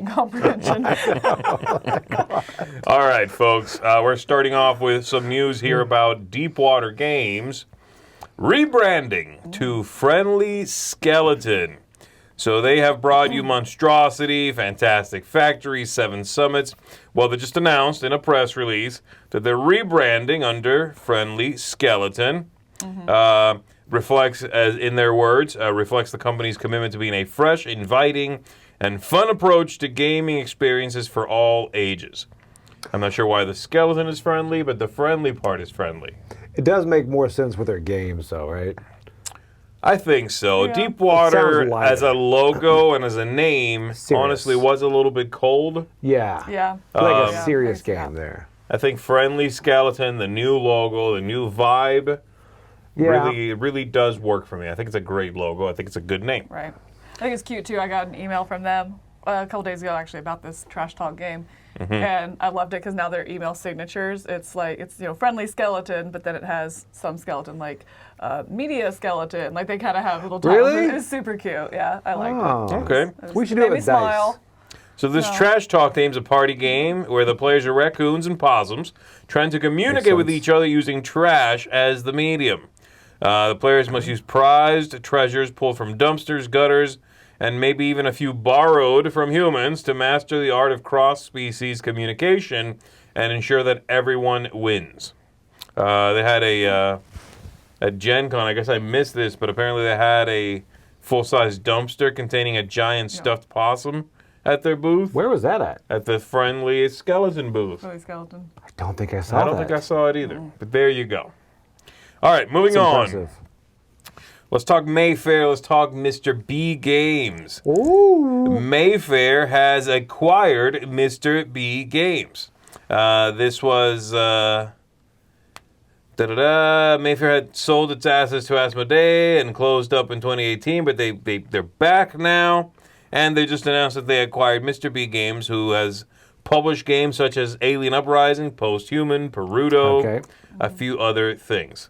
reading comprehension. All right, folks. We're starting off with some news here about Deepwater Games rebranding to Friendly Skeleton. So they have brought you Monstrosity, Fantastic Factory, Seven Summits. Well, they just announced in a press release that they're rebranding under Friendly Skeleton. Reflects, as in their words, reflects the company's commitment to being a fresh, inviting, and fun approach to gaming experiences for all ages. I'm not sure why the skeleton is friendly, but the friendly part is friendly. It does make more sense with their games, though, right? I think so. Yeah. Deepwater, as a logo and as a name, honestly was a little bit cold. Yeah. Yeah. Like a serious game there. I think Friendly Skeleton, the new logo, the new vibe, really does work for me. I think it's a great logo. I think it's a good name. Right. I think it's cute, too. I got an email from them a couple days ago, actually, about this Trash Talk game. And I loved it because now their email signatures, it's Friendly Skeleton, but then it has some skeleton, like Media Skeleton. Like, they kind of have little titles. Really? It's super cute. Yeah, I like it. Okay. We should do it with dice. So this Trash Talk game's a party game where the players are raccoons and possums trying to communicate with each other using trash as the medium. The players must use prized treasures pulled from dumpsters, gutters, and maybe even a few borrowed from humans to master the art of cross-species communication and ensure that everyone wins. They had at Gen Con, I guess I missed this, but apparently they had a full-size dumpster containing a giant stuffed possum at their booth. Where was that at? At the Friendly Skeleton booth. Friendly Skeleton. I don't think I saw that. I don't think I saw it either, but there you go. All right, moving on. Impressive. Let's talk Mayfair. Let's talk Mr. B Games. Ooh. Mayfair has acquired Mr. B Games. This was... Mayfair had sold its assets to Asmodee and closed up in 2018, but they're back now. And they just announced that they acquired Mr. B Games, who has published games such as Alien Uprising, Posthuman, Perudo, a few other things.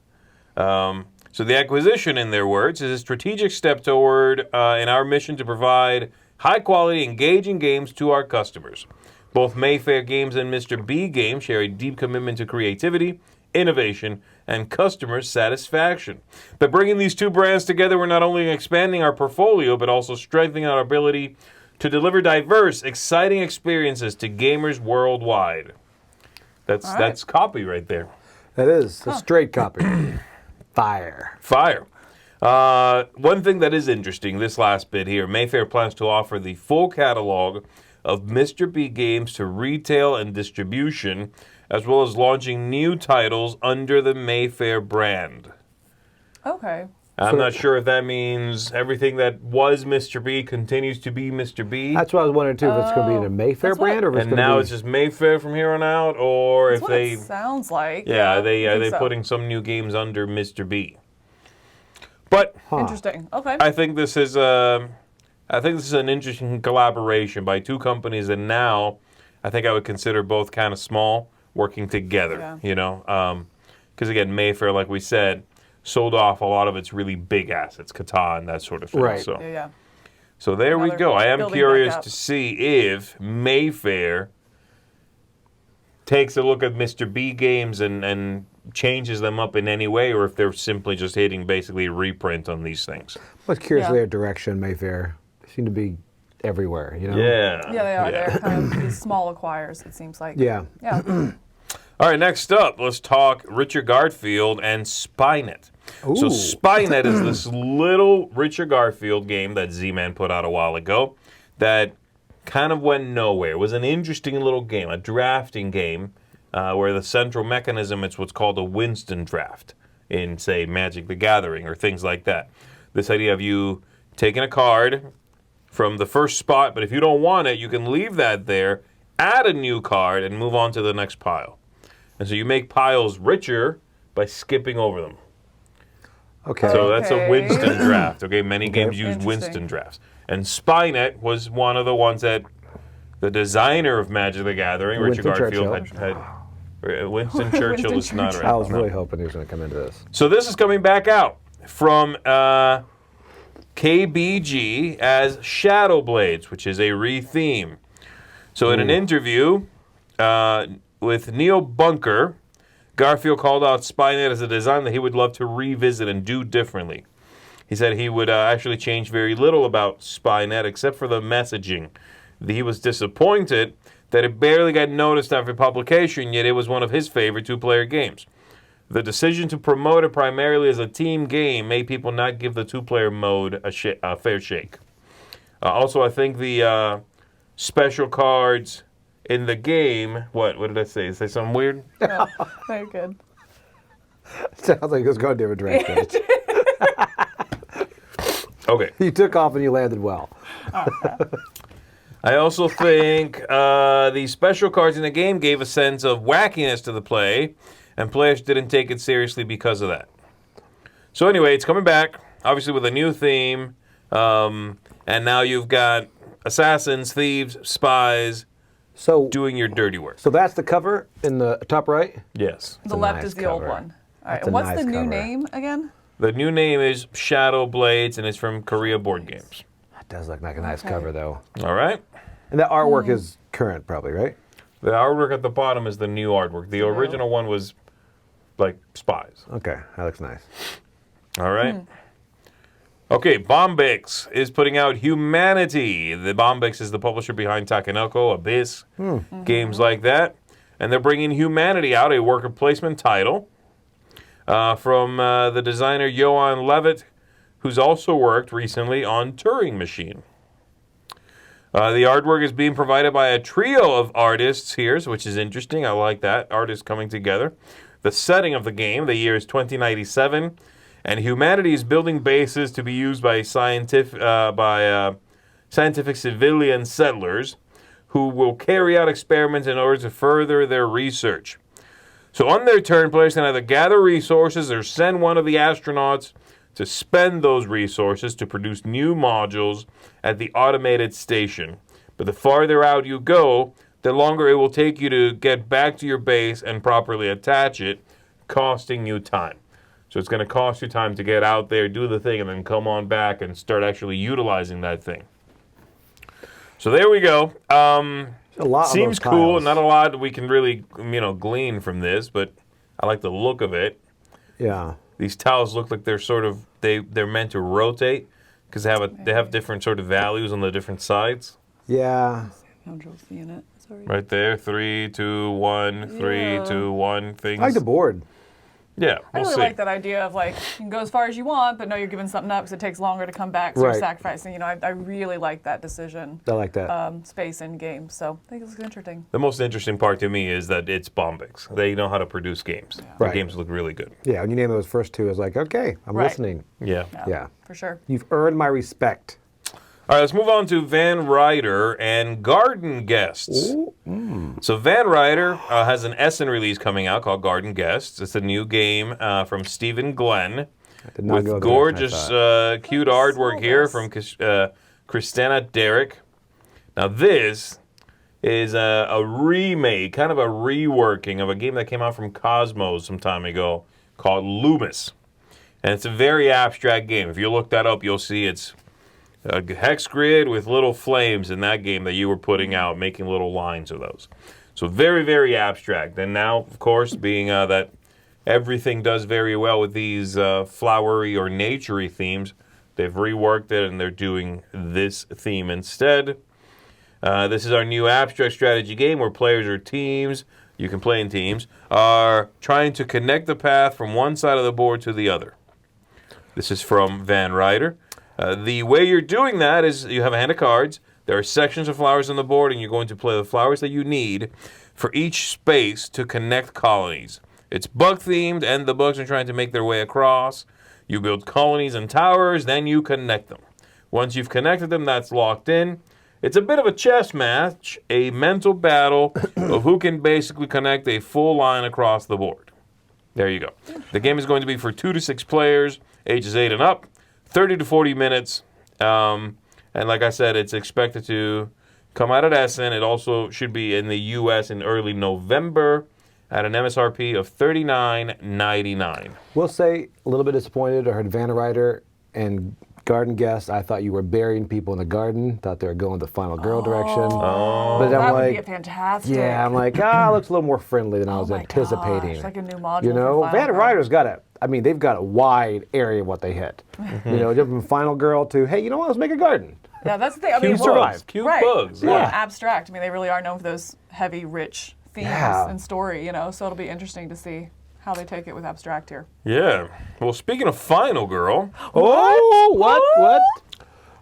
So the acquisition, in their words, is a strategic step toward in our mission to provide high-quality, engaging games to our customers. Both Mayfair Games and Mr. B Games share a deep commitment to creativity, innovation, and customer satisfaction. By bringing these two brands together, we're not only expanding our portfolio, but also strengthening our ability to deliver diverse, exciting experiences to gamers worldwide. That's copy right there. That is a straight copy. Fire. One thing that is interesting, this last bit here, Mayfair plans to offer the full catalog of Mr. B Games to retail and distribution, as well as launching new titles under the Mayfair brand. Okay. I'm not sure if that means everything that was Mr. B continues to be Mr. B. That's what I was wondering, too, if it's going to be in a Mayfair brand or if it's going to be... And now it's just Mayfair from here on out, or That's if what they... it sounds like. Yeah, are they so. putting some new games under Mr. B? But... Interesting. Okay. I think this is an interesting collaboration by two companies that now I think I would consider both kind of small, working together, you know? Because, again, Mayfair, like we said, sold off a lot of its really big assets, Catan, that sort of thing. Right. So, So there we go. I am building curious back up. to see if Mayfair takes a look at Mr. B Games and changes them up in any way, or if they're simply just hitting basically a reprint on these things. I was curious their direction, Mayfair. They seem to be everywhere, you know? Yeah, they are. They're kind of these small acquires, it seems like. Yeah. All right, next up, let's talk Richard Garfield and Spynet. Ooh. So Spynet is this little Richard Garfield game that Z-Man put out a while ago that kind of went nowhere. It was an interesting little game, a drafting game, where the central mechanism is what's called a Winston draft in, say, Magic the Gathering or things like that. This idea of you taking a card from the first spot, but if you don't want it, you can leave that there, add a new card, and move on to the next pile. And so you make piles richer by skipping over them. Okay. So that's a Winston draft. Okay, many games use Winston drafts. And Spynet was one of the ones that the designer of Magic the Gathering, Richard Garfield, had Winston Churchill is not right. I was really hoping he was going to come into this. So this is coming back out from KBG as Shadow Blades, which is a re-theme. So in an interview with Neil Bunker, Garfield called out Spynet as a design that he would love to revisit and do differently. He said he would actually change very little about Spynet except for the messaging. He was disappointed that it barely got noticed after publication, yet it was one of his favorite two-player games. The decision to promote it primarily as a team game made people not give the two-player mode a fair shake. Also, I think the special cards in the game... What did I say? Did I say something weird? No, very good. Sounds like it was going different directions. Okay. You took off and you landed well. I also think the special cards in the game gave a sense of wackiness to the play, and players didn't take it seriously because of that. So anyway, it's coming back, obviously with a new theme, and now you've got assassins, thieves, spies doing your dirty work. So that's the cover in the top right? Yes. The left nice is the old cover. one. All right. That's a What's nice the new cover. name again? The new name is Shadow Blades, and it's from Korea Board Games. That does look like a nice cover, though. All right? And that artwork is current, probably, right? The artwork at the bottom is the new artwork. The original one was like spies. Okay, that looks nice. All right. Okay, Bombix is putting out Humanity. The Bombix is the publisher behind Takenoko, Abyss, games like that. And they're bringing Humanity out, a worker placement title, from the designer Johan Levitt, who's also worked recently on Turing Machine. The artwork is being provided by a trio of artists here, which is interesting. I like that. Artists coming together. The setting of the game, the year is 2097, and Humanity is building bases to be used by scientific civilian settlers who will carry out experiments in order to further their research. So on their turn, players can either gather resources or send one of the astronauts to spend those resources to produce new modules at the automated station. But the farther out you go, the longer it will take you to get back to your base and properly attach it, costing you time. So it's going to cost you time to get out there, do the thing, and then come on back and start actually utilizing that thing. So there we go. A lot Seems of those cool. tiles. Not a lot we can really, glean from this, but I like the look of it. Yeah. These tiles look like they're sort of they're meant to rotate because they have different sort of values on the different sides. Yeah. I'm just seeing it. Sorry. Right there, 3, 2, 1, 3, 2, 1 things. I like the board. Yeah, I we'll really see. like that idea of like you can go as far as you want, but no, you're giving something up because it takes longer to come back, so Right. you're sacrificing. I really like that decision. I like that. Space in games, so I think it's interesting. The most interesting part to me is that it's Bombix. They know how to produce games. The Right. games look really good. Yeah, when you name those first two, it's like, okay, I'm Right. listening. Yeah. Yeah. For sure. You've earned my respect. All right, let's move on to Van Ryder and Garden Guests. So Van Ryder has an Essen release coming out called Garden Guests. It's a new game from Stephen Glenn Did not go with the gorgeous, direction I cute I artwork saw here this. from Christina Derrick. Now this is a remake, kind of a reworking of a game that came out from Cosmos some time ago called Loomis. And it's a very abstract game. If you look that up, you'll see it's a hex grid with little flames in that game that you were putting out, making little lines of those. So very, very abstract. And now, of course, being that everything does very well with these flowery or naturey themes, they've reworked it and they're doing this theme instead. This is our new abstract strategy game where players or teams, you can play in teams, are trying to connect the path from one side of the board to the other. This is from Van Ryder. The way you're doing that is you have a hand of cards. There are sections of flowers on the board, and you're going to play the flowers that you need for each space to connect colonies. It's bug-themed, and the bugs are trying to make their way across. You build colonies and towers, then you connect them. Once you've connected them, that's locked in. It's a bit of a chess match, a mental battle of who can basically connect a full line across the board. There you go. The game is going to be for 2 to 6 players, ages 8 and up. 30 to 40 minutes, and like I said, it's expected to come out at Essen. It also should be in the U.S. in early November at an MSRP of $39.99. We'll say a little bit disappointed. I heard Van Ryder and garden guest, I thought you were burying people in the garden. Thought they were going the final girl direction. Oh. But I'm that like, would be a fantastic. yeah, I'm like, it looks a little more friendly than I was my anticipating. gosh, like a new module. You know, for Final Van Girl. Ryder's got they've got a wide area of what they hit. You know, jumping from Final Girl to, hey, you know what, let's make a garden. Yeah, that's the thing. I mean, Cute bugs. Cute right. bugs. More Yeah. abstract. I mean, they really are known for those heavy, rich themes Yeah. and story, you know, so it'll be interesting to see how they take it with abstract here. Yeah. Well, speaking of Final Girl, Oh, what?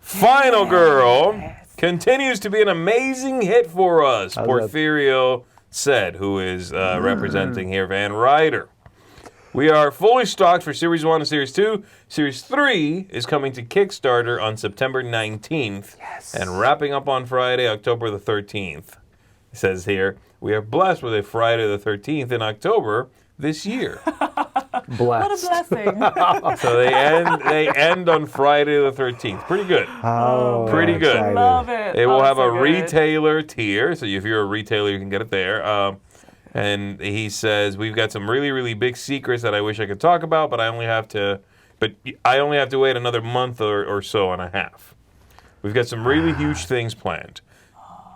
Final Girl continues to be an amazing hit for us, How's that? Porfirio said, who is representing here Van Ryder. We are fully stocked for Series 1 and Series 2. Series 3 is coming to Kickstarter on September 19th and wrapping up on Friday, October the 13th. It says here, we are blessed with a Friday the 13th in October this year. What a blessing. So they end on Friday the 13th. Pretty good. Oh, Pretty good. excited. Love it. It will Oh, have so a good. retailer tier, so if you're a retailer, you can get it there. And he says we've got some really, really big secrets that I wish I could talk about, but I only have to wait another month or so and a half. We've got some really huge things planned.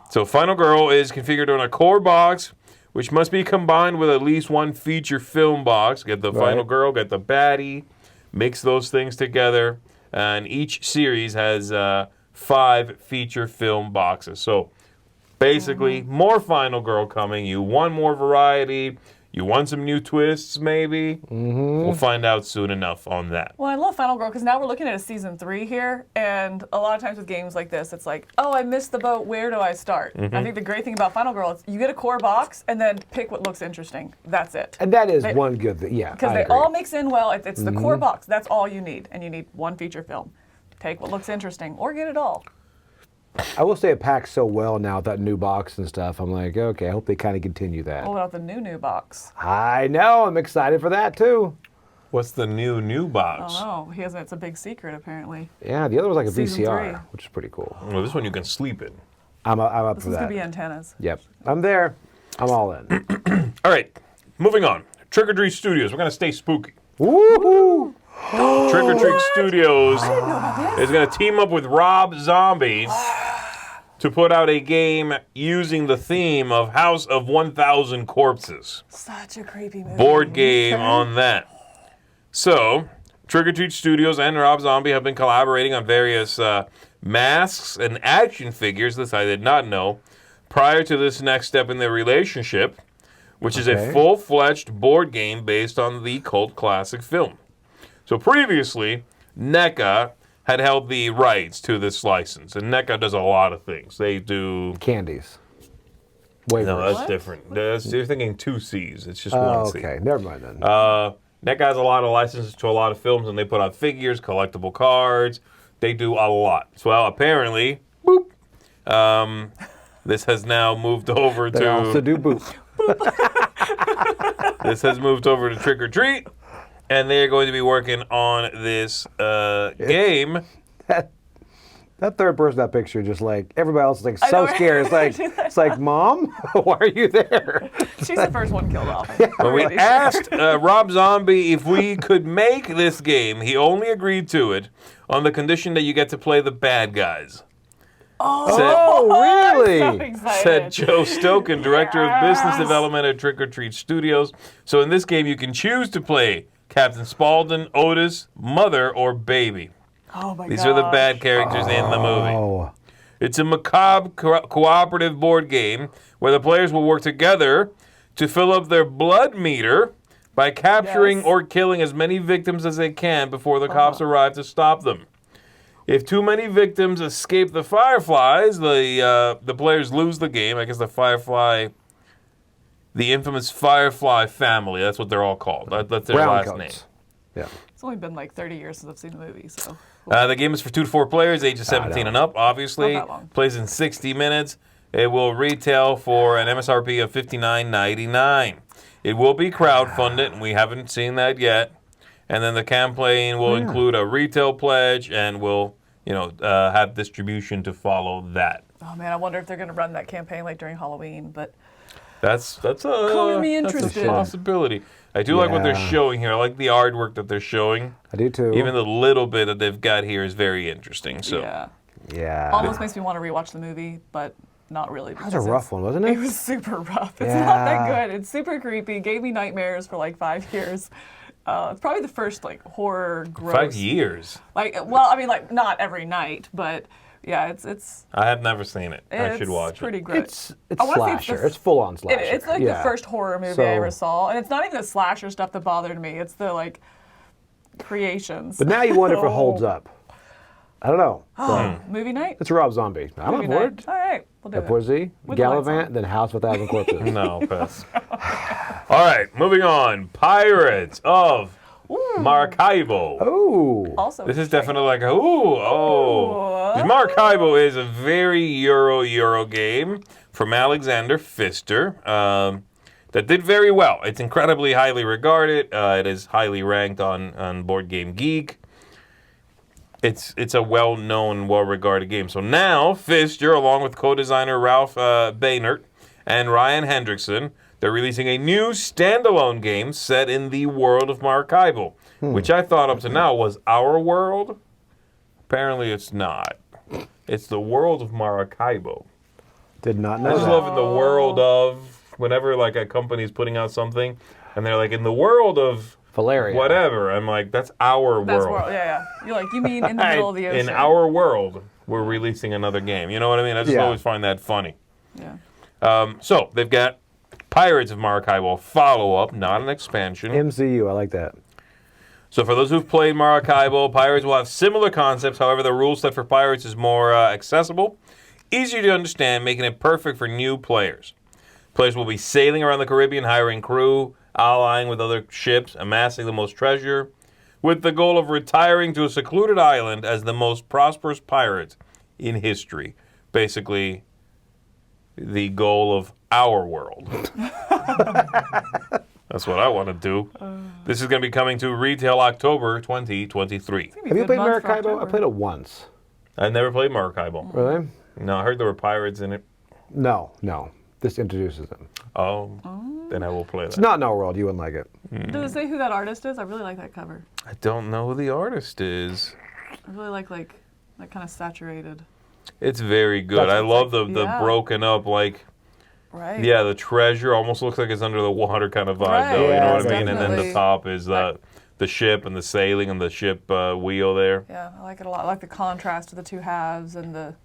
So Final Girl is configured on a core box, which must be combined with at least one feature film box. Get the Final Girl, get the baddie, mix those things together, and each series has 5 feature film boxes. So basically, more Final Girl coming. You want more variety. You want some new twists, maybe. We'll find out soon enough on that. Well, I love Final Girl because now we're looking at a season 3 here, and a lot of times with games like this, it's like, oh, I missed the boat. Where do I start? I think the great thing about Final Girl is you get a core box and then pick what looks interesting. That's it. And that is one good thing. Yeah, Because I they agree. all mix in well. It's the core box. That's all you need, and you need one feature film. Take what looks interesting, or get it all. I will say it packs so well now with that new box and stuff. I'm like, okay, I hope they kind of continue that. Pull out the new box. I know. I'm excited for that too. What's the new box? Oh no, he hasn't. It's a big secret apparently. Yeah, the other was like a Season VCR, 3. which is pretty cool. Well, this one you can sleep in. I'm up This for is that. gonna be antennas. Yep, I'm there. I'm all in. All right, moving on. Trick or Treat Studios. We're going to stay spooky. Woohoo! Trick or Treat Studios I didn't know about this. is going to team up with Rob Zombie to put out a game using the theme of House of 1,000 Corpses. Such a creepy movie. Board game on that. So, Trick or Treat Studios and Rob Zombie have been collaborating on various masks and action figures, this I did not know, prior to this next step in their relationship, which is a Okay. full-fledged board game based on the cult classic film. So previously, NECA had held the rights to this license, and NECA does a lot of things. They do... Candies. Wafers. No, that's What? different. You're thinking 2 C's. It's just Oh, one C. okay. Never mind then. NECA has a lot of licenses to a lot of films, and they put out figures, collectible cards. They do a lot. So, well, apparently, this has now moved over they also to do boop. this has moved over to Trick or Treat, and they're going to be working on this game. That third person in that picture, just like everybody else is like so know, right? scared. It's like, Mom, why are you there? She's the first one killed off. When we Pretty asked Rob Zombie if we could make this game, he only agreed to it on the condition that you get to play the bad guys. Oh, I'm so really? excited. Said Joe Stoken, Director of Business Yes. Development at Trick or Treat Studios. So in this game, you can choose to play Captain Spaulding, Otis, Mother, or Baby. Oh my god. These are the bad characters in the movie. Oh, It's a macabre cooperative board game where the players will work together to fill up their blood meter by capturing Yes. or killing as many victims as they can before the cops arrive to stop them. If too many victims escape the Fireflies, the players lose the game. I guess the infamous Firefly family, that's what they're all called. That's their brown last coats. name. Yeah. It's only been like 30 years since I've seen the movie, so. The game is for 2 to 4 players, ages 17 and up, obviously. Not that long. Plays in 60 minutes. It will retail for an MSRP of $59.99. It will be crowdfunded, and we haven't seen that yet. And then the campaign will include a retail pledge and will, have distribution to follow that. Oh man, I wonder if they're going to run that campaign like during Halloween, but That's a Color me that's a interested. possibility. I do like what they're Yeah. showing here. I like the artwork that they're showing. I do too. Even the little bit that they've got here is very interesting. So Yeah. Yeah. Almost makes me want to rewatch the movie, but not really. That was a rough one, wasn't it? It was super rough. It's not that Yeah. good. It's super creepy. Gave me nightmares for like 5 years. It's probably the first like horror gross. 5 years. Like, well, I mean, like not every night, but yeah, it's I have never seen it. I should watch pretty it. good. It's I wanna say it's slasher. the- It's full on slasher. It's like Yeah. the first horror movie So- I ever saw, and it's not even the slasher stuff that bothered me. It's the like creations. But now you wonder if it holds Oh. up. I don't know. So, Movie night. it's Rob Zombie. I'm Movie on board. night. All right, we'll do Up for it. Z, With the lights Gallivant, on. then House with a Thousand Corpses. No, pass. All right, moving on. Pirates of Maracaibo. Oh. Also, This is definitely like a Because Maracaibo is a very Euro game from Alexander Pfister that did very well. It's incredibly highly regarded. It is highly ranked on Board Game Geek. It's a well-known, well-regarded game. So now Pfister, along with co-designer Ralph Bainert and Ryan Hendrickson, they're releasing a new standalone game set in the world of Maracaibo, which I thought up to now was our world. Apparently it's not. It's the world of Maracaibo. Did not I know just that. love in the world of, whenever like a company's putting out something, and they're like, in the world of Valeria. whatever, I'm like, that's our That's world. world. Yeah. You're like, you mean in the middle of the ocean? In our world, we're releasing another game. You know what I mean? I just Yeah. always find that funny. Yeah. So they've got Pirates of Maracaibo, a follow-up, not an expansion. MCU, I like that. So for those who've played Maracaibo, Pirates will have similar concepts. However, the rule set for Pirates is more accessible, easier to understand, making it perfect for new players. Players will be sailing around the Caribbean, hiring crew, allying with other ships, amassing the most treasure, with the goal of retiring to a secluded island as the most prosperous pirate in history. Basically, the goal of our world. That's what I want to do. This is going to be coming to retail October 2023. Have you played Maracaibo? I played it once. I never played Maracaibo. Really? No, I heard there were pirates in it. No. This introduces them. Oh, then I will play It's that. not No World. You wouldn't like it. Does it say who that artist is? I really like that cover. I don't know who the artist is. I really like that kind of saturated. It's very good. I love the Yeah. broken up, like, Right. yeah, the treasure almost looks like it's under the water kind of vibe, Right, though. You know yeah, what I mean? And then the definitely. top is the ship and the sailing and the ship wheel there. Yeah, I like it a lot. I like the contrast of the two halves and the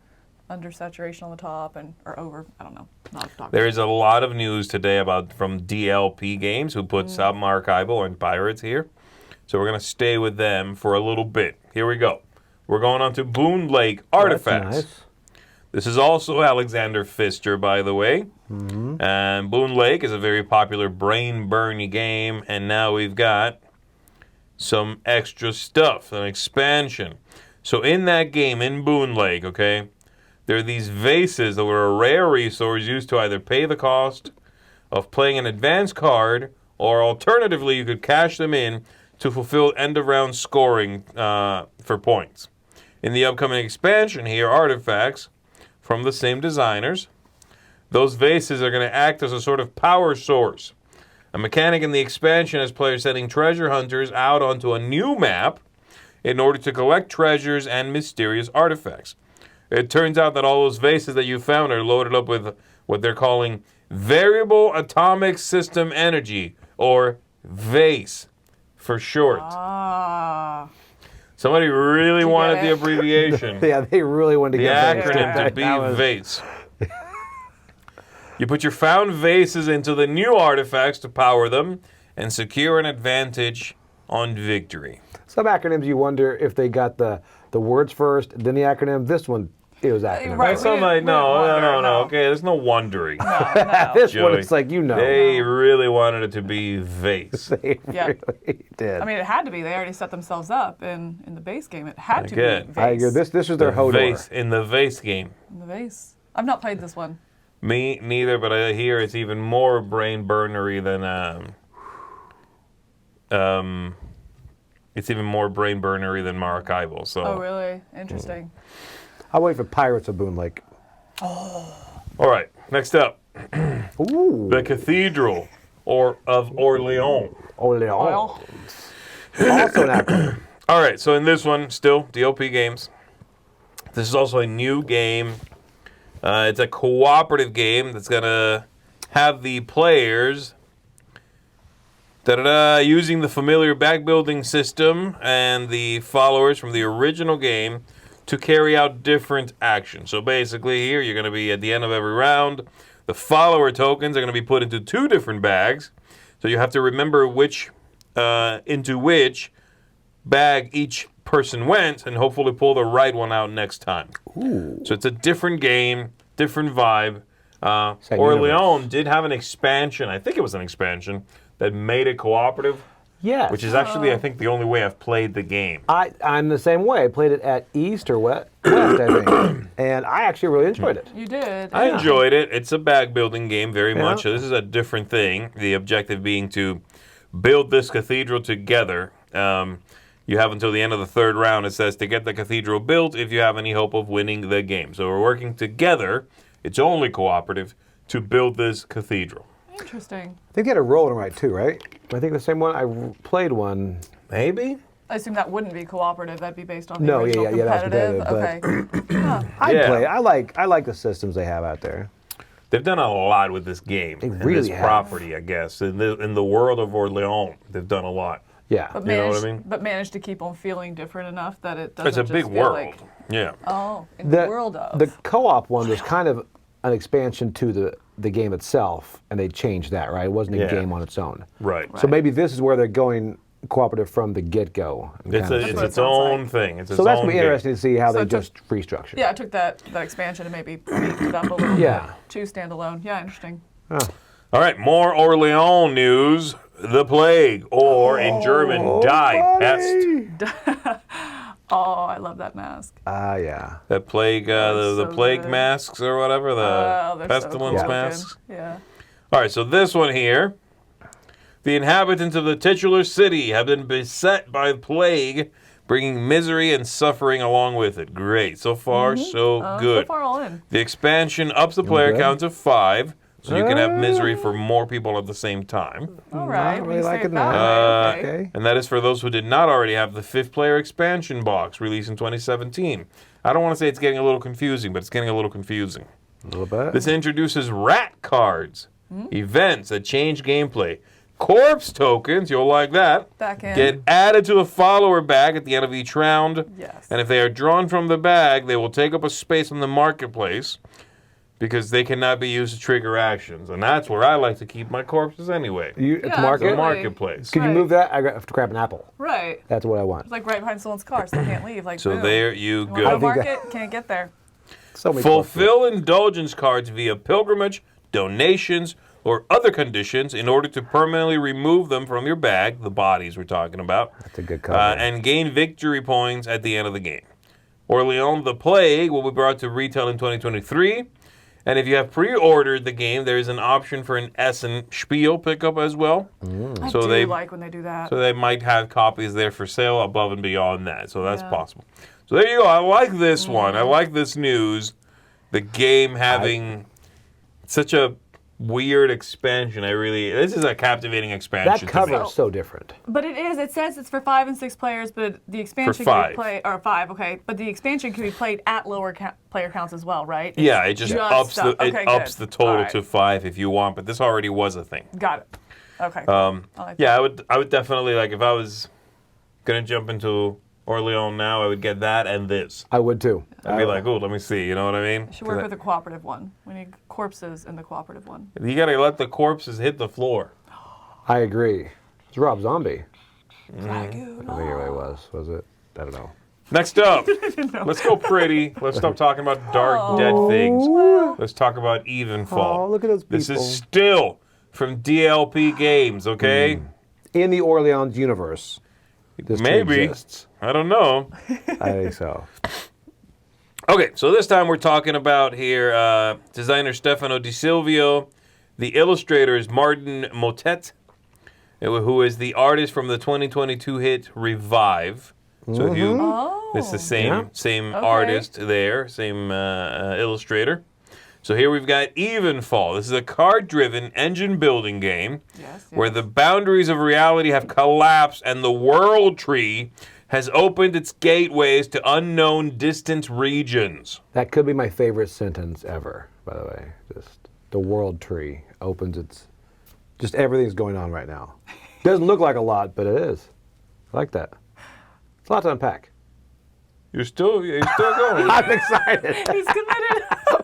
undersaturation on the top or over. I don't know. Not top. There is a lot of news today from DLP Games, who puts out Maracaibo and Pirates here. So we're going to stay with them for a little bit. Here we go. We're going on to Boone Lake Artifacts. That's nice. This is also Alexander Pfister, by the way. And Boone Lake is a very popular brain-burny game, and now we've got some extra stuff, an expansion. So in that game, in Boone Lake, okay, there are these vases that were a rare resource used to either pay the cost of playing an advanced card, or alternatively, you could cash them in to fulfill end-of-round scoring for points. In the upcoming expansion here, Artifacts, from the same designers, those vases are going to act as a sort of power source. A mechanic in the expansion has players sending treasure hunters out onto a new map in order to collect treasures and mysterious artifacts. It turns out that all those vases that you found are loaded up with what they're calling variable atomic system energy, or VASE for short. Ah. Somebody really wanted the it? abbreviation. Yeah, they really wanted to The get acronym that. to be That was- VASE. You put your found vases into the new artifacts to power them and secure an advantage on victory. Some acronyms you wonder if they got the words first, then the acronym. This one, it was acronym. Right. That's something we like, didn't no. wonder, Okay, there's no wondering. This one, Joey. it's like, you know. They really wanted it to be vase. They Yeah. really did. I mean, it had to be. They already set themselves up in the base game. It had to Again. be vase. I agree. This is their Hodor. Vase in the vase game. In the vase. I've not played this one. Me neither, but I hear it's even more brain burnery than it's even more brain burnery than Maracaibo. So Oh, really? Interesting. I'll wait for Pirates of Boone Lake. all right, next up. Ooh. The Cathedral of Orleans. Orleans. Well. Also an acronym. All right, so in this one, still DLP Games. This is also a new game. It's a cooperative game that's going to have the players using the familiar back-building system and the followers from the original game to carry out different actions. So basically here, you're going to be at the end of every round. The follower tokens are going to be put into 2 different bags. So you have to remember into which bag each person went and hopefully pull the right one out next time. Ooh. So it's a different game, different vibe. Same Orleans universe. did have an expansion. I think it was an expansion that made it cooperative, Yes. which is actually, I think, the only way I've played the game. I'm the same way. I played it at East or West, I think. And I actually really enjoyed it. You did. I enjoyed it. It's a bag building game very Yeah. much. So this is a different thing. The objective being to build this cathedral together. You have until the end of the 3rd round, it says, to get the cathedral built if you have any hope of winning the game. So we're working together. It's only cooperative to build this cathedral. Interesting. I think you had a roll and write too, right? I think the same one. I played one. Maybe? I assume that wouldn't be cooperative. That'd be based on the No, original yeah, that's competitive. Okay. Huh. I Yeah. play. I like the systems they have out there. They've done a lot with this game. They and really this have. property, I guess. In the world of Orleans, they've done a lot. Yeah. But You know managed, what I mean? but managed to keep on feeling different enough that it doesn't It's a just big feel world. like, Yeah. oh, in the world of. The co-op one was kind of an expansion to the game itself, and they changed that, right? It wasn't a Yeah. game on its own. Right. So maybe this is where they're going cooperative from the get-go. It's what its it sounds own like. thing. It's its So that's own going to be game. interesting to see how So they it took- just restructure. Yeah, I took that expansion and maybe beefed it up a little Yeah. bit to standalone. Yeah, interesting. All right, more Orleans news. The plague, or in German, Die Pest. Oh, I love that mask. Yeah. That plague, the so plague good. masks or whatever, the They're pestilence so cool masks. looking. Yeah. All right, so this one here. The inhabitants of the titular city have been beset by plague, bringing misery and suffering along with it. Great. So far, so So good. far, all in. The expansion ups the player good? count to 5, so you can have misery for more people at the same time. All right. Not when really you say liking it that that. way, okay. Okay. And that is for those who did not already have the 5th player expansion box released in 2017. I don't want to say it's getting a little confusing, but it's getting a little confusing. A little bit. This introduces rat cards, events that change gameplay. Corpse tokens, you'll like that, Back in. get added to the follower bag at the end of each round. Yes. And if they are drawn from the bag, they will take up a space in the marketplace because they cannot be used to trigger actions. And that's where I like to keep my corpses anyway. You, at Yeah, the market? The absolutely. marketplace. Could you Right. move that? I have to grab an apple. Right. That's what I want. It's like right behind someone's car, so they can't leave. Like, So boom. there you You go. want to think that- market? Can't get there. So many Fulfill indulgence cards via pilgrimage, donations, or other conditions in order to permanently remove them from your bag, the bodies we're talking about, That's a good cover. and gain victory points at the end of the game. Orleans the Plague will be brought to retail in 2023. And if you have pre-ordered the game, there is an option for an Essen Spiel pickup as well. I So do they like when they do that. so they might have copies there for sale above and beyond that. So that's Yeah. possible. So there you go. I like this one. I like this news. The game having such a weird expansion. This is a captivating expansion that to cover me. is so different. But it is. It says it's for 5 and 6 players, but the expansion can 5. be played, or 5, okay. But the expansion can be played at lower player counts as well, right? It's Yeah, it just ups the stuff. Okay, ups good. the total All right. to 5 if you want, but this already was a thing. Got it. Okay. Cool. I like Yeah, I would definitely, like, if I was gonna jump into Orleans now, I would get that and this. I would too. I'd be like, oh, let me see. You know what I mean? that. Should work with the cooperative one. We need corpses in the cooperative one. You gotta let the corpses hit the floor. I agree. It's Rob Zombie. Dracula. I think it really was it? I don't know. Next up, let's go pretty. Let's stop talking about dark, dead things. Let's talk about Evenfall. Oh, look at those This people. is still from DLP Games, okay? In the Orleans universe, this too Maybe. exists. I don't know. I think so. Okay, so this time we're talking about here designer Stefano Di Silvio. The illustrator is Martin Motet, who is the artist from the 2022 hit Revive. So if you, it's the same Yeah. same Okay. artist there, same illustrator. So here we've got Evenfall. This is a card-driven engine building game where the boundaries of reality have collapsed and the world tree has opened its gateways to unknown distant regions. That could be my favorite sentence ever, by the way. Just the world tree opens its... Just everything's going on right now. Doesn't look like a lot, but it is. I like that. It's a lot to unpack. You're still going. I'm excited. He's committed.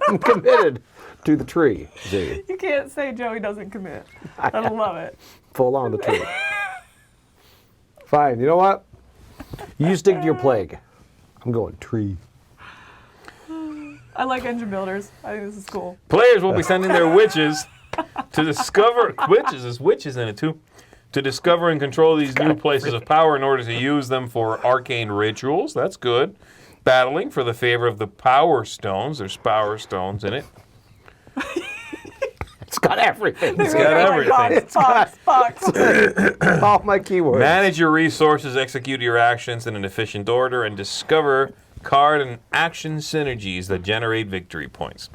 I'm committed to the tree, Zee. You can't say Joey doesn't commit. I love it. Full on the tree. Fine. You know what? You stick to your plague. I'm going tree. I like engine builders. I think this is cool. Players will be sending their witches to discover there's witches in it too, to discover and control these new places of power in order to use them for arcane rituals. That's good. Battling for the favor of the power stones. There's power stones in it. It's got everything. It's got everything. Fox. All my keywords. Manage your resources, execute your actions in an efficient order, and discover card and action synergies that generate victory points.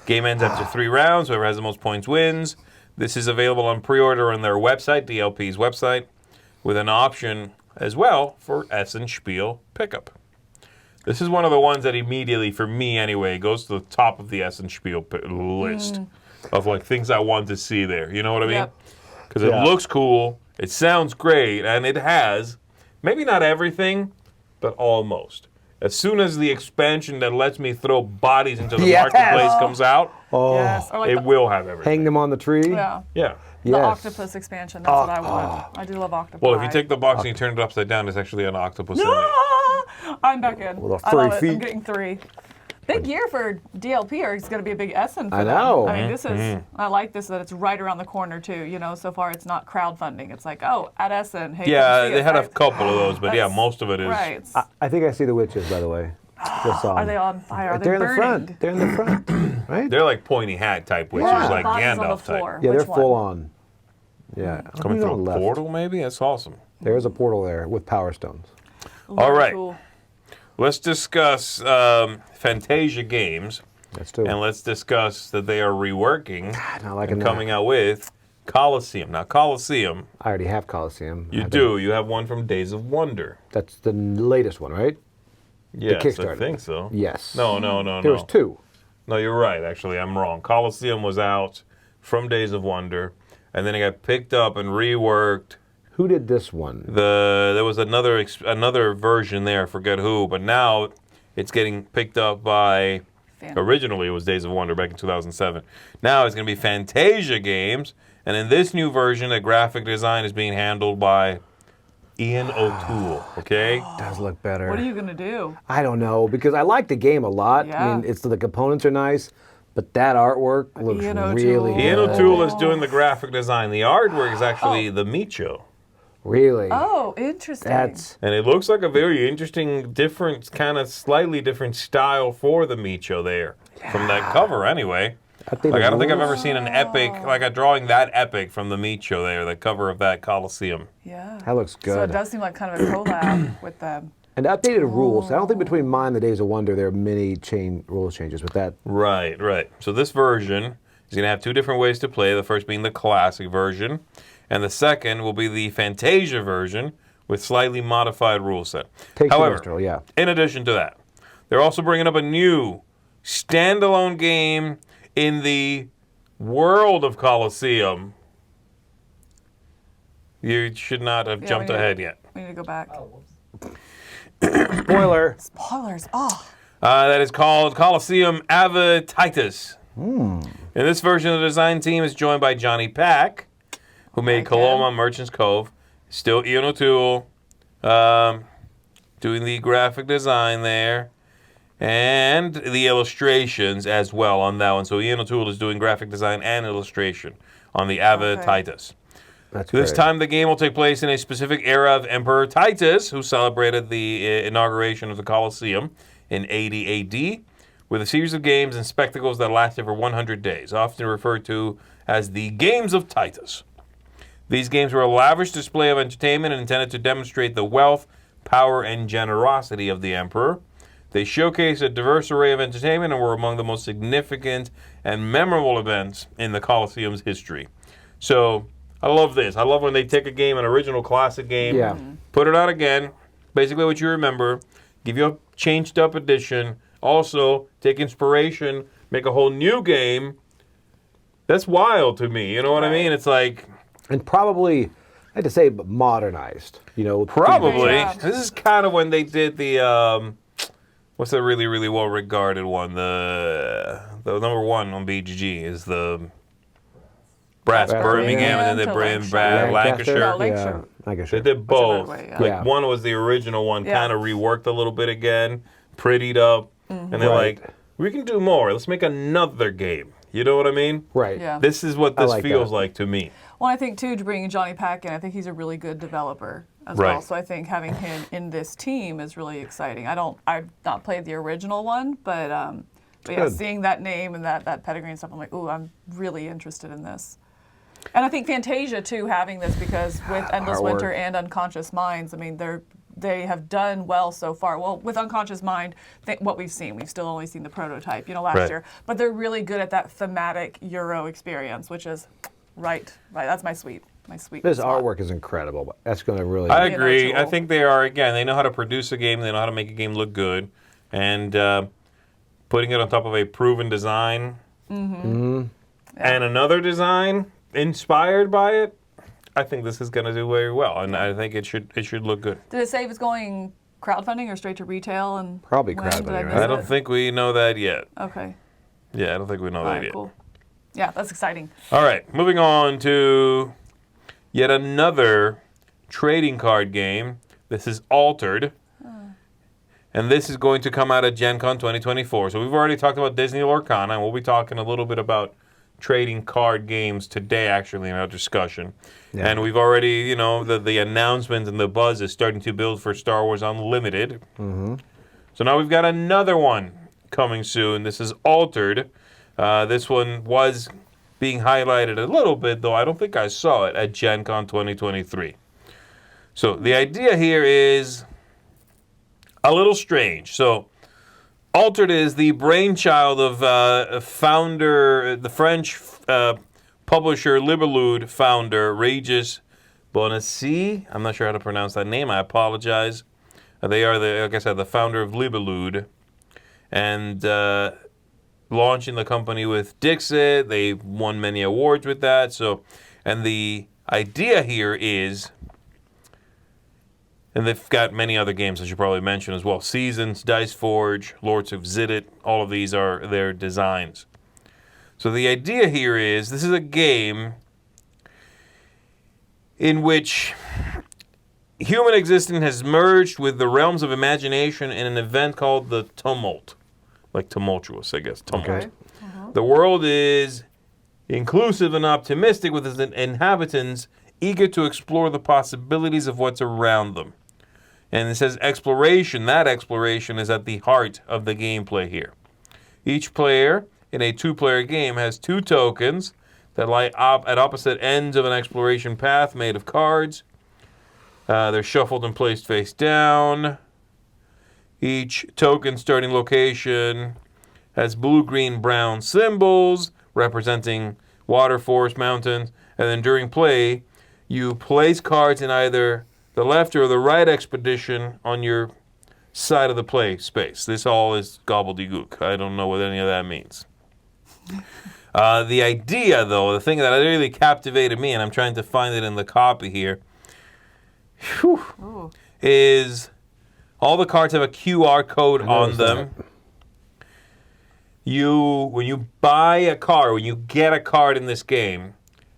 Game ends after 3 rounds. Whoever has the most points wins. This is available on pre-order on their website, DLP's website, with an option as well for Essen Spiel pickup. This is one of the ones that immediately, for me anyway, goes to the top of the Essen Spiel list of like things I want to see there. You know what I mean? Because it looks cool, it sounds great, and it has maybe not everything, but almost. As soon as the expansion that lets me throw bodies into the marketplace comes out, Yes. Or like it will have everything. Hang them on the tree. Yeah. Yeah. The octopus expansion. That's what I want. I do love octopus. Well, if you take the box and you turn it upside down, it's actually an octopus in it. I'm back in. With a I love furry it. feet. I'm getting 3. Big year for DLP, or it's going to be a big Essen for I them. know. I mean, this is, I like this, that it's right around the corner, too. You know, so far it's not crowdfunding. It's like, oh, at Essen. Hey, Yeah, come see they us, had a right? couple of those, but yeah, That's- most of it is. Right. I think I see the witches, by the way. Just saw Are them. they on fire? Are they They're in the burning? front. They're in the front, right? They're like pointy hat type witches, Yeah. like Bodies on the Gandalf type. floor. Yeah, Which they're full one? on. Yeah. Coming Who's through on a the left? portal, maybe? That's awesome. There's a portal there with power stones. All right. Cool. Let's discuss Fantasia Games, That's two. and let's discuss that they are reworking Not liking and that. coming out with Colosseum. Now, Colosseum, I already have Colosseum. you I do. think You have one from Days of Wonder. That's the latest one, right? Yes, I Kickstarter. think so. Yes. No. There was 2. No, you're right. Actually, I'm wrong. Colosseum was out from Days of Wonder, and then it got picked up and reworked. Who did this one? There was another version there. I forget who, but now it's getting picked up by. Originally, it was Days of Wonder back in 2007. Now it's going to be Fantasia Games, and in this new version, the graphic design is being handled by Ian O'Toole. Okay. Does look better. What are you going to do? I don't know, because I like the game a lot. Yeah. I mean, the components are nice, but that artwork looks Ian O'Toole. really good. Ian O'Toole is doing the graphic design. The artwork is actually the Micho. Really? Oh, interesting. That's And it looks like a very interesting, different, kind of slightly different style for the Micho there. From that cover, anyway. I think Like, I don't think I've rules. ever seen an epic, like a drawing that epic from the Micho there, the cover of that Colosseum. Yeah. That looks good. So it does seem like kind of a collab with them. And updated rules. I don't think between mine and the Days of Wonder there are many rules changes with that. Right, right. So this version is going to have 2 different ways to play, the first being the classic version, and the second will be the Fantasia version with slightly modified rule set. Takes However, industrial, yeah. in addition to that, they're also bringing up a new standalone game in the world of Colosseum. You should not have jumped we need- ahead yet. We need to go back. Spoiler. Spoilers. Oh. That is called Colosseum Avatitis. In this version, the design team is joined by Johnny Pack, who made Coloma Merchant's Cove. Still Ian O'Toole doing the graphic design there. And the illustrations as well on that one. So Ian O'Toole is doing graphic design and illustration on the Avatitis. That's This great. time, the game will take place in a specific era of Emperor Titus, who celebrated the inauguration of the Colosseum in 80 AD, with a series of games and spectacles that lasted for 100 days, often referred to as the Games of Titus. These games were a lavish display of entertainment and intended to demonstrate the wealth, power, and generosity of the emperor. They showcase a diverse array of entertainment and were among the most significant and memorable events in the Coliseum's history. So I love this. I love when they take a game, an original classic game, Yeah. put it out again, basically what you remember, give you a changed up edition, also take inspiration, make a whole new game. That's wild to me. You know what I mean? It's like... And probably, I had to say, modernized. You know, Probably. Yeah. This is kind of when they did the... what's the really, really well-regarded one? The number one on BGG is the Brass Birmingham, and then they bring back Lancashire. No, Lancashire. Yeah, Lancashire. They did both. Way, yeah. Like Yeah. one was the original one, Yeah. kind of reworked a little bit again, prettied up, and they're Right. like, we can do more. Let's make another game. You know what I mean? Right. Yeah. This is what I this like feels that. like to me. Well, I think, too, to bring Johnny Pack in, I think he's a really good developer as Right. well. So I think having him in this team is really exciting. I've not played the original one, but yeah, Good. seeing that name and that pedigree and stuff, I'm like, ooh, I'm really interested in this. And I think Fantasia, too, having this, because with Endless Artwork. Winter and Unconscious Minds, I mean, they have done well so far. Well, with Unconscious Mind, what we've seen, we've still only seen the prototype, last Right. year. But they're really good at that thematic Euro experience, which is right. That's my sweet This spot. artwork is incredible. But that's going to really. I Be agree. natural. I think they are, again, they know how to produce a game, they know how to make a game look good, and putting it on top of a proven design and another design inspired by it, I think this is going to do very well, and I think it should look good. Did it say if it's going crowdfunding or straight to retail? And Probably when? Did crowdfunding, miss right? I don't it? think we know that yet. Okay. Yeah, I don't think we know All that right, yet. cool. Yeah, that's exciting. All right, moving on to yet another trading card game. This is Altered. And this is going to come out at Gen Con 2024. So we've already talked about Disney Lorcana, and we'll be talking a little bit about trading card games today, actually, in our discussion. Yeah. And we've already, the announcement and the buzz is starting to build for Star Wars Unlimited. Mm-hmm. So now we've got another one coming soon. This is Altered. This one was being highlighted a little bit, though I don't think I saw it at Gen Con 2023. So the idea here is a little strange. So Altered is the brainchild of the French publisher, Libellude founder, Régis Bonacy. I'm not sure how to pronounce that name. I apologize. They are, like I said, the founder of Libellude. And launching the company with Dixit. They won many awards with that. And the idea here is, and they've got many other games I should probably mention as well. Seasons, Dice Forge, Lords of Zidit, all of these are their designs. So the idea here is, this is a game in which human existence has merged with the realms of imagination in an event called the Tumult. Like tumultuous, I guess. Tumult. Okay. The world is inclusive and optimistic, with its inhabitants eager to explore the possibilities of what's around them. And it says exploration. That exploration is at the heart of the gameplay here. Each player in a two-player game has two tokens that lie at opposite ends of an exploration path made of cards. They're shuffled and placed face down. Each token starting location has blue, green, brown symbols representing water, forest, mountains. And then during play, you place cards in either the left or the right expedition on your side of the play space. This all is gobbledygook. I don't know what any of that means. The idea, though, the thing that really captivated me, and I'm trying to find it in the copy here, is all the cards have a QR code on them. When you buy a card, when you get a card in this game,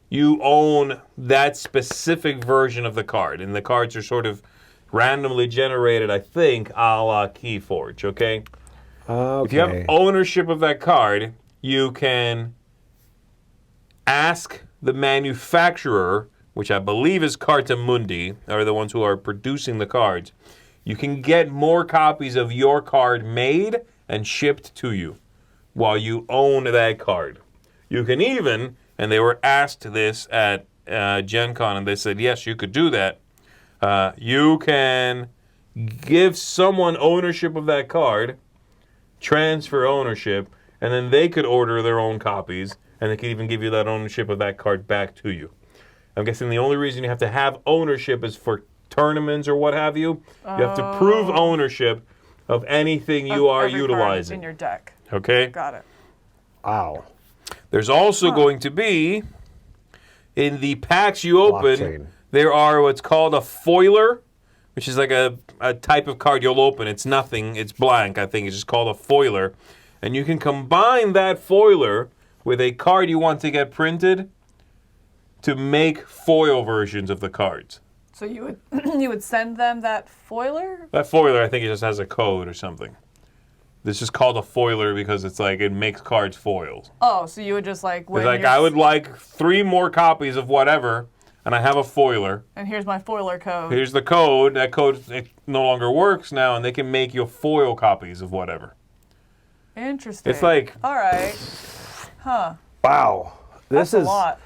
you own that specific version of the card. And the cards are sort of randomly generated, I think, a la Keyforge, okay? Okay. If you have ownership of that card, you can ask the manufacturer, which I believe is Carta Mundi, are the ones who are producing the cards. You can get more copies of your card made and shipped to you while you own that card. You can even, and they were asked this at Gen Con, and they said, yes, you could do that. You can give someone ownership of that card transfer ownership, and then they could order their own copies, and they could even give you that ownership of that card back to you. I'm guessing the only reason you have to have ownership is for tournaments or what have you. You have to prove ownership of anything you are Every card utilizing. in your deck. Okay? Got it. Wow. There's also going to be, in the packs you open, Blockchain. there are what's called a foiler, which is like a type of card you'll open. It's nothing. It's blank, I think. It's just called a foiler. And you can combine that foiler with a card you want to get printed to make foil versions of the cards. So you would you would send them that foiler? That foiler, I think it just has a code or something. This is called a foiler because it's like it makes cards foils. Oh, so you would just like when It's like you're I would like 3 more copies of whatever, and I have a foiler. and here's my foiler code. Here's the code. That code it no longer works now, and they can make you foil copies of whatever. Interesting. It's like all right. Huh. Wow. That's This is a lot.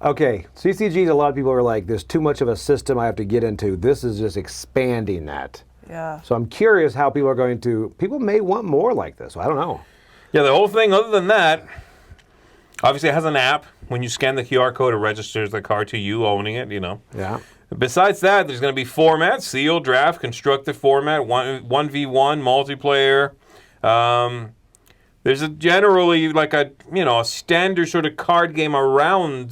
okay. CCGs. A lot of people are like, "There's too much of a system I have to get into." This is just expanding that. Yeah. So I'm curious how people are going to. People may want more like this. I don't know. yeah, the whole thing. Other than that, obviously it has an app. When you scan the QR code, it registers the card to you owning it. You know. Yeah. Besides that, there's going to be formats: sealed, draft, constructed format, 1v1, multiplayer. There's generally like a standard sort of card game around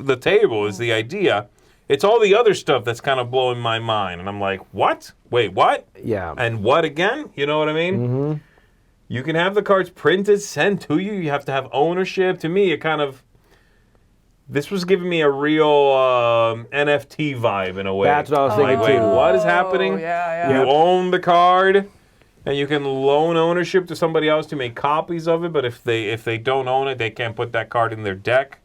the table is the idea. It's all the other stuff that's kind of blowing my mind, and I'm like, what? Wait, what? Yeah. And what again? You know what I mean? Mm-hmm. You can have the cards printed, sent to you. You have to have ownership. To me, it kind of this was giving me a real NFT vibe in a way. That's what I was thinking Wait, too. what is happening? Yeah. You own the card, and you can loan ownership to somebody else to make copies of it. But if they don't own it, they can't put that card in their deck.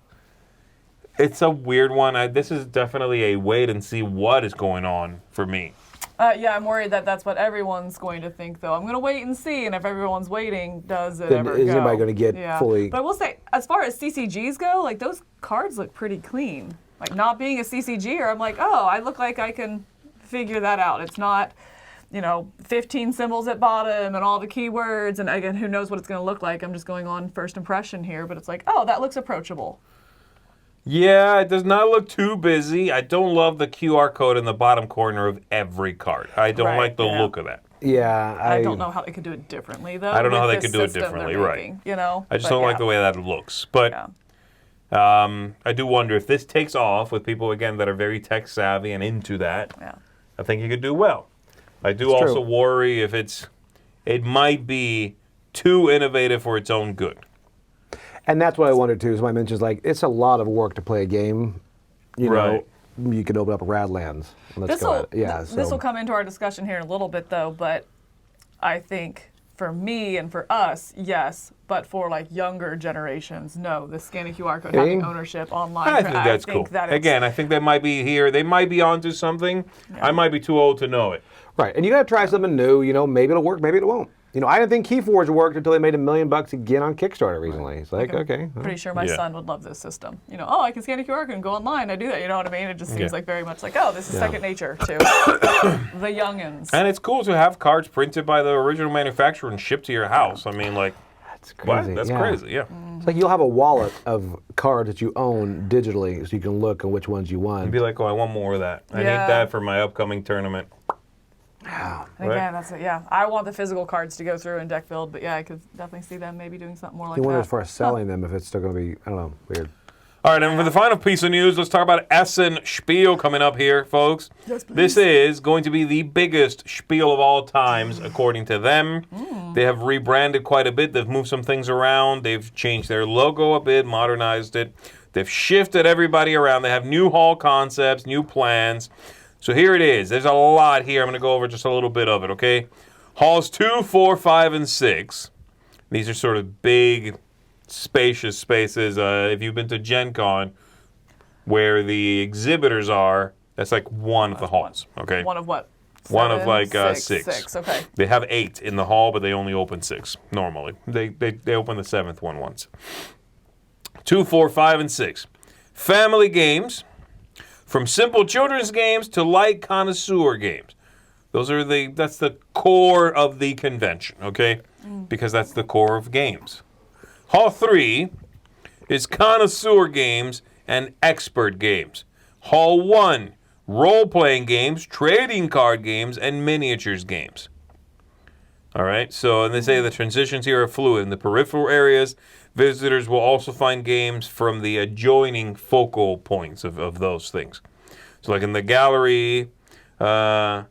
It's a weird one. This is definitely a wait and see what is going on for me. Yeah, I'm worried that that's what everyone's going to think, though. I'm going to wait and see, and if everyone's waiting, does it Then ever is go? anybody going to get fully? But I will say, as far as CCGs go, like those cards look pretty clean. Like not being a CCGer, I'm like, oh, I look like I can figure that out. It's not, 15 symbols at bottom and all the keywords, and again, who knows what it's going to look like. I'm just going on first impression here, but it's like, oh, that looks approachable. Yeah, it does not look too busy. I don't love the QR code in the bottom corner of every card. I don't Right, like the yeah. look of that. Yeah. I don't know how they could do it differently, though. I don't know with how they this could do it system differently, they're right. making, I just But don't like yeah. the way that it looks. But Yeah. I do wonder if this takes off with people, again, that are very tech savvy and into that. Yeah. I think you could do well. I do It's also true. worry if it might be too innovative for its own good. And that's what I wondered too. Is my mentions like it's a lot of work to play a game. Right. You could open up Radlands. Let's go. At it. Yeah. This will come into our discussion here in a little bit, though. But I think for me and for us, yes. But for like younger generations, no. The scanning QR code, having ownership online. I think that's cool. That it's- Again, I think they might be here. They might be onto something. I might be too old to know it. Right, and you got to try something new. Maybe it'll work, maybe it won't. I didn't think Keyforge worked until they made $1 million again on Kickstarter recently. It's like, okay. Pretty sure my Yeah. son would love this system. Oh, I can scan a QR code and go online. I do that. You know what I mean? It just seems Yeah. like very much like, oh, this is second nature to the youngins. And it's cool to have cards printed by the original manufacturer and shipped to your house. I mean, like, That's what? crazy. That's yeah. crazy, yeah. It's like you'll have a wallet of cards that you own digitally so you can look at which ones you won. And be like, oh, I want more of that. I need Yeah. that for my upcoming tournament. And Right. again, that's it. Yeah, I want the physical cards to go through in deck build, but yeah, I could definitely see them maybe doing something more like You wonder that. as far as selling them if it's still going to be, I don't know, weird. All right, and for the final piece of news, let's talk about Essen Spiel coming up here, folks. Yes, please. This is going to be the biggest spiel of all times, according to them. They have rebranded quite a bit. They've moved some things around. They've changed their logo a bit, modernized it. They've shifted everybody around. They have new hall concepts, new plans. So here it is. There's a lot here. I'm going to go over just a little bit of it, okay? Halls 2, 4, 5, and 6. These are sort of big, spacious spaces. If you've been to Gen Con, where the exhibitors are, that's like one of the halls, okay? One of what? One of Seven? like Six. 6. Okay. They have 8 in the hall, but they only open 6 normally. They open the 7th one once. 2, 4, 5, and 6. Family games, from simple children's games to light connoisseur games. That's the core of the convention, okay? because that's the core of games. Hall 3 is connoisseur games and expert games. Hall 1, role-playing games, trading card games, and miniatures games. All right, so and they say the transitions here are fluid. In the peripheral areas, visitors will also find games from the adjoining focal points of those things. So like in the gallery, they'll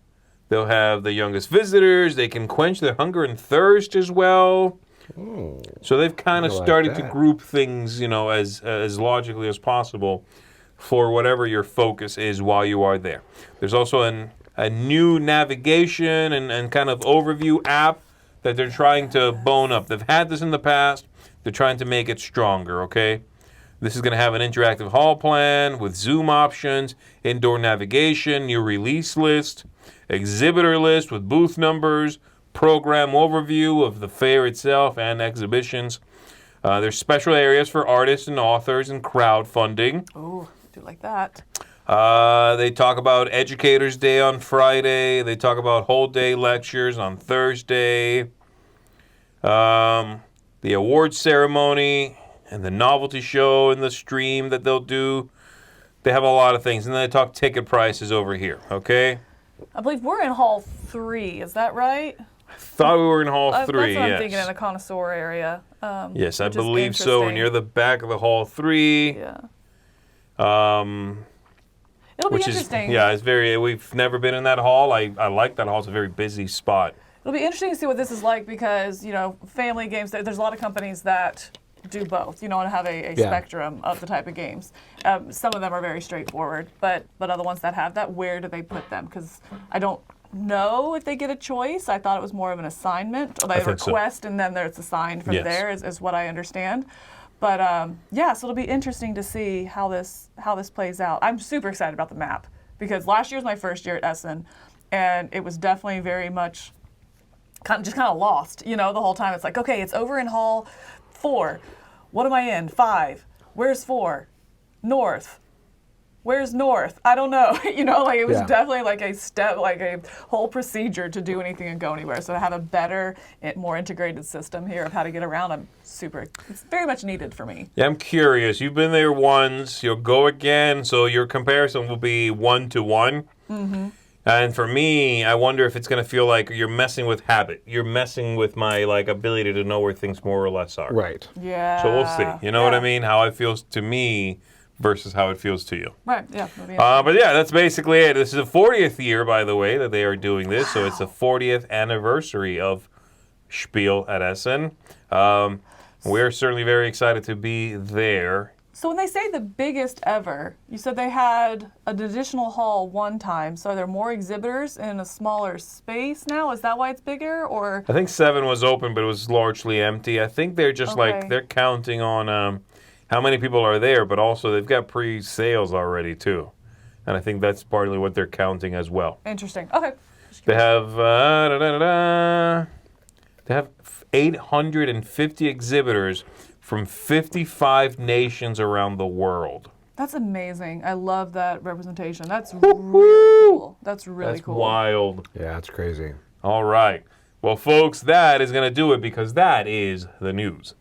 have the youngest visitors. They can quench their hunger and thirst as well. So they've kind of started to group things, as logically as possible for whatever your focus is while you are there. There's also a new navigation and kind of overview app that they're trying to bone up. They've had this in the past. They're trying to make it stronger, okay? This is going to have an interactive hall plan with zoom options, indoor navigation, new release list, exhibitor list with booth numbers, program overview of the fair itself and exhibitions. There's special areas for artists and authors and crowdfunding. Oh, do like that. They talk about Educators Day on Friday. They talk about whole day lectures on Thursday. The awards ceremony and the novelty show and the stream that they'll do. They have a lot of things. And then they talk ticket prices over here, okay? I believe we're in Hall 3. Is that right? I thought we were in Hall 3, That's what yes. I'm thinking, in the connoisseur area. Yes, I which is believe so. We're interesting. near the back of the Hall 3. Yeah. It'll be Which interesting. it's very, we've never been in that hall. I like that hall. It's a very busy spot. It'll be interesting to see what this is like because, family games, there's a lot of companies that do both, and have a spectrum of the type of games. Some of them are very straightforward, but other ones that have that, where do they put them? Because I don't know if they get a choice. I thought it was more of an assignment. Or they request and then it's assigned from there is what I understand. But so it'll be interesting to see how this plays out. I'm super excited about the map because last year was my first year at Essen, and it was definitely very much kind of lost. The whole time it's like, okay, it's over in Hall 4. What am I in? 5. Where's 4? North. Where's North? I don't know. It was definitely like a step, like a whole procedure to do anything and go anywhere. So to have a better, more integrated system here of how to get around, it's very much needed for me. Yeah, I'm curious. You've been there once. You'll go again. So your comparison will be 1-to-1. Mm-hmm. And for me, I wonder if it's going to feel like you're messing with habit. You're messing with my ability to know where things more or less are. Right. Yeah. So we'll see. You know what I mean? How it feels to me versus how it feels to you. Right, yeah. But yeah, that's basically it. This is the 40th year, by the way, that they are doing this. So it's the 40th anniversary of Spiel at Essen. We're certainly very excited to be there. So when they say the biggest ever, you said they had an additional hall one time. So are there more exhibitors in a smaller space now? Is that why it's bigger? Or I think 7 was open, but it was largely empty. I think they're just they're counting on how many people are there, but also they've got pre-sales already too. And I think that's partly what they're counting as well. Interesting. Okay. They have 850 exhibitors from 55 nations around the world. That's amazing. I love that representation. That's really cool. That's really cool. That's wild. Yeah, that's crazy. All right. Well, folks, that is going to do it because that is the news.